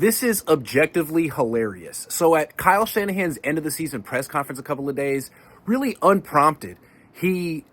This is objectively hilarious. So at Kyle Shanahan's end of the season press conference a couple of days, really unprompted, he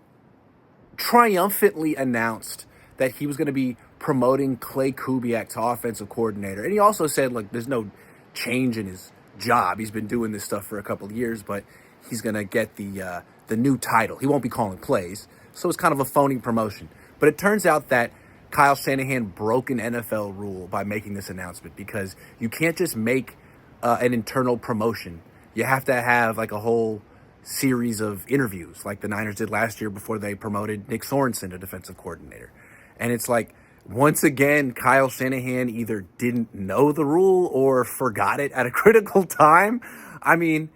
triumphantly announced that he was going to be promoting Klay Kubiak to offensive coordinator. And he also said, like, there's no change in his job. He's been doing this stuff for a couple of years, but he's going to get the new title. He won't be calling plays. So it's kind of a phony promotion. But it turns out that Kyle Shanahan broke an NFL rule by making this announcement, because you can't just make an internal promotion. You have to have like a whole series of interviews like the Niners did last year before they promoted Nick Sorensen to defensive coordinator. And it's like, once again, Kyle Shanahan either didn't know the rule or forgot it at a critical time. I mean,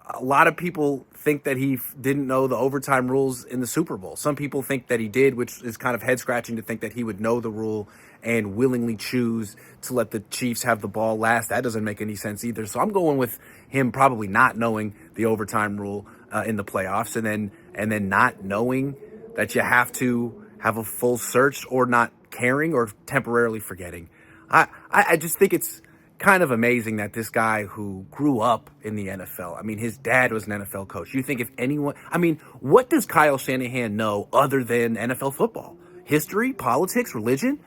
a lot of people think that he didn't know the overtime rules in the Super Bowl. Some people think that he did, which is kind of head-scratching to think that he would know the rule and willingly choose to let the Chiefs have the ball last. That doesn't make any sense either. So I'm going with him probably not knowing the overtime rule in the playoffs, and then not knowing that you have to have a full search, or not caring, or temporarily forgetting. I just think it's kind of amazing that this guy who grew up in the NFL, I mean, his dad was an NFL coach. You think if anyone, I mean, what does Kyle Shanahan know other than NFL football? History, politics, religion?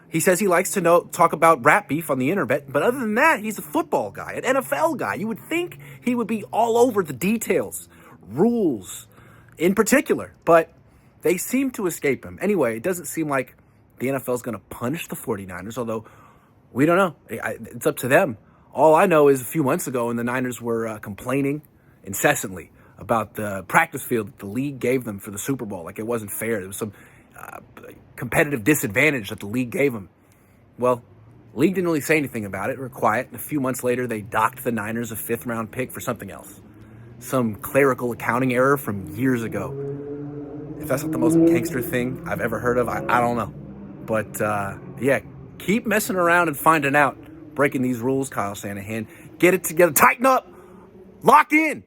He says he likes to talk about rap beef on the internet, but other than that, he's a football guy, an NFL guy. You would think he would be all over the details, rules in particular, but they seem to escape him. Anyway, it doesn't seem like the NFL is going to punish the 49ers, although we don't know. It's up to them. All I know is a few months ago, when the Niners were complaining incessantly about the practice field that the league gave them for the Super Bowl, like it wasn't fair. There was some competitive disadvantage that the league gave them. Well, the league didn't really say anything about it. They were quiet. And a few months later, they docked the Niners a 5th-round pick for something else. Some clerical accounting error from years ago. If that's not the most gangster thing I've ever heard of, I don't know. But, yeah, keep messing around and finding out. Breaking these rules, Kyle Shanahan. Get it together. Tighten up. Lock in.